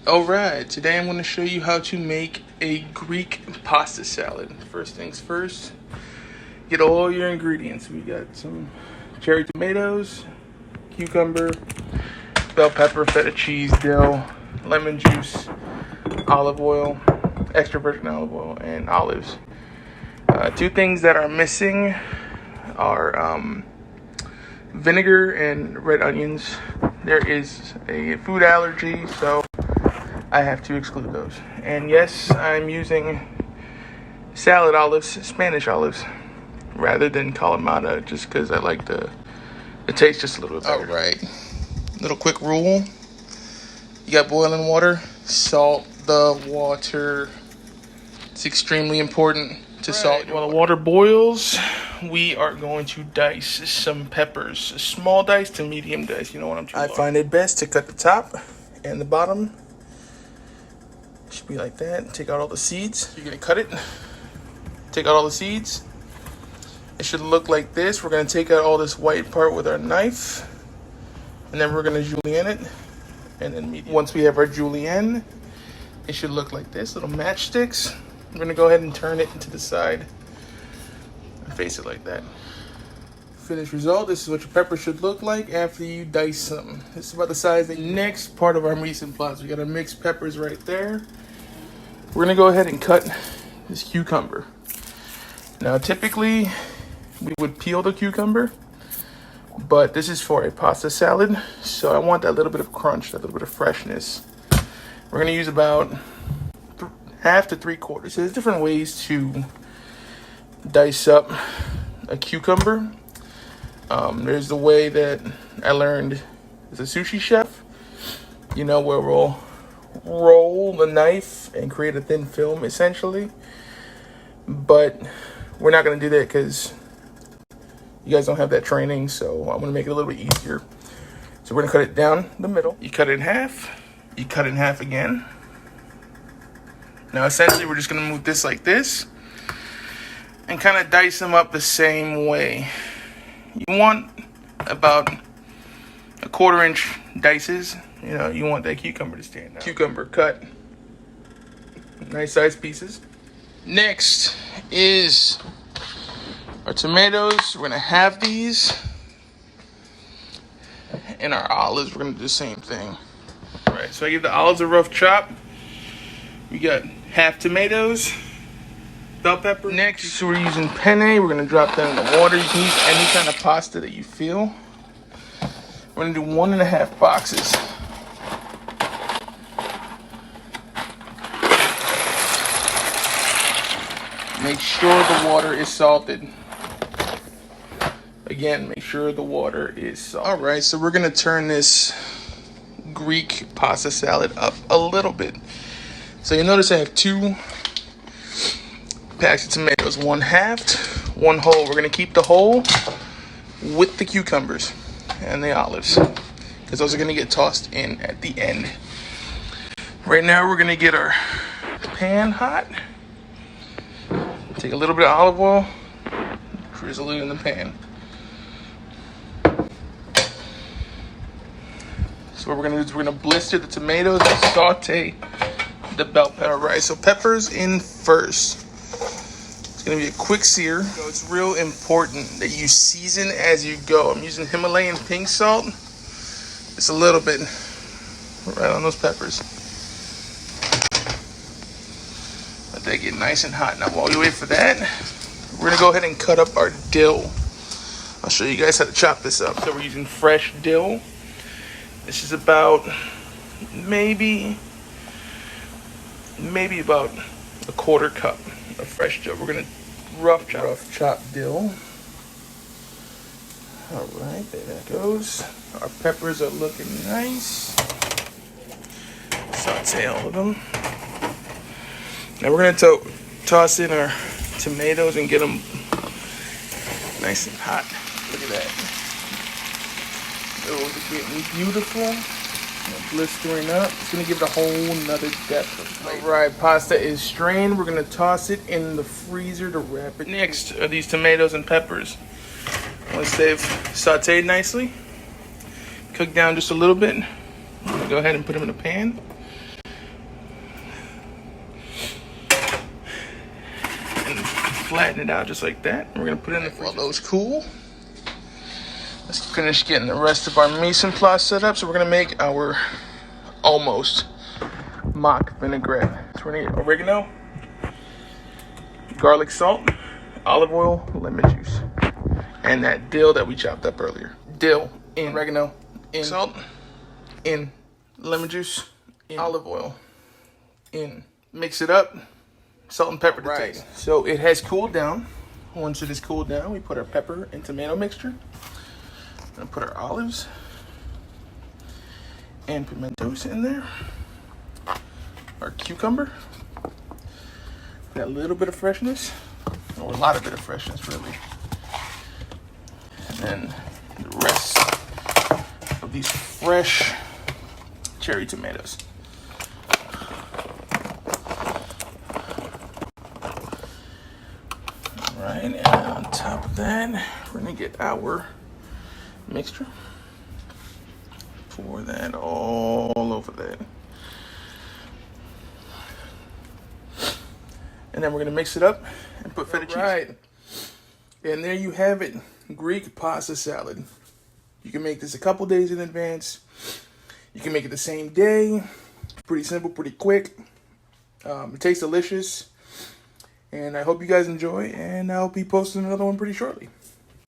Alright, today I'm going to show you how to make a Greek pasta salad. First things first, get all your ingredients. We got some cherry tomatoes, cucumber, bell pepper, feta cheese, dill, lemon juice, olive oil, extra virgin olive oil, and olives. Two things that are missing are vinegar and red onions. There is a food allergy, so I have to exclude those. And yes, I'm using salad olives, Spanish olives, rather than Kalamata, just because I like the taste just a little bit better. Alright, little quick rule. You got boiling water, salt the water. It's extremely important to salt. While the water boils, we are going to dice some peppers. Small dice to medium dice, you know what I'm talking about. I find it best to cut the top and the bottom. Should be like that. Take out all the seeds. You're gonna cut it. Take out all the seeds. It should look like this. We're gonna take out all this white part with our knife, and then we're gonna julienne it. And then once we have our julienne, it should look like this. Little matchsticks. We're gonna go ahead and turn it to the side and face it like that. Finished result. This is what your pepper should look like after you dice them. This is about the size. The next part of our mise en place. We got our mixed peppers right there. We're gonna go ahead and cut this cucumber. Now, typically we would peel the cucumber, but this is for a pasta salad, so I want that little bit of crunch, that little bit of freshness. We're gonna use about half to 3/4. So there's different ways to dice up a cucumber. There's the way that I learned as a sushi chef, you know, where we'll roll the knife and create a thin film essentially. But we're not going to do that because you guys don't have that training, so I'm going to make it a little bit easier. So we're going to cut it down the middle. You cut it in half. You cut it in half again. Now essentially we're just going to move this like this and kind of dice them up the same way. You want about 1/4 inch dices. You know, you want that cucumber to stand out. Cucumber cut nice sized pieces. Next is our tomatoes. We're gonna have these, and our olives. We're gonna do the same thing. All right, so I give the olives a rough chop. We got half tomatoes, bell pepper. Next, we're using penne. We're gonna drop that in the water. You can use any kind of pasta that you feel. We're gonna do 1.5 boxes. Make sure the water is salted. Again, make sure the water is salted. All right, so we're gonna turn this Greek pasta salad up a little bit. So you'll notice I have 2 packs of tomatoes, 1 halved, 1 whole. We're gonna keep the whole with the cucumbers and the olives, because those are gonna get tossed in at the end. Right now we're gonna get our pan hot. Take a little bit of olive oil, drizzle it in the pan. So what we're gonna do is we're gonna blister the tomatoes and saute the bell pepper. All right, so peppers in first. It's gonna be a quick sear. So it's real important that you season as you go. I'm using Himalayan pink salt. It's a little bit right on those peppers. Let that get nice and hot. Now while we wait for that, we're gonna go ahead and cut up our dill. I'll show you guys how to chop this up. So we're using fresh dill. This is about maybe about 1/4 cup of fresh dill. We're gonna rough chop dill. All right, there that goes. Our peppers are looking nice. Saute all of them. Now we're gonna toss in our tomatoes and get them nice and hot. Look at that. Those are getting beautiful. Blistering up. It's gonna give it a whole nother depth of flavor. Alright, pasta is strained. We're gonna toss it in the freezer to wrap it. Next are these tomatoes and peppers. Once they've sauteed nicely, cooked down just a little bit, I'm gonna go ahead and put them in a pan. flatten it out just like that. We're gonna put it in the fridge while those cool. Let's finish getting the rest of our mise en place set up. So we're gonna make our almost mock vinaigrette. So we're gonna get oregano, garlic salt, olive oil, lemon juice, and that dill that we chopped up earlier. Dill, in oregano, in salt, in lemon juice, in olive oil, in. Mix it up, salt and pepper to taste. So it has cooled down. Once it is cooled down, we put our pepper and tomato mixture. And put our olives and pimentos in there. Our cucumber. Got a little bit of freshness, or a lot of bit of freshness, really. And then the rest of these fresh cherry tomatoes. Right, and on top of that, we're gonna get our mixture. Pour that all over that. And then we're gonna mix it up and put feta cheese. Right. And there you have it, Greek pasta salad. You can make this a couple days in advance. You can make it the same day. Pretty simple, pretty quick. It tastes delicious. And I hope you guys enjoy, and I'll be posting another one pretty shortly.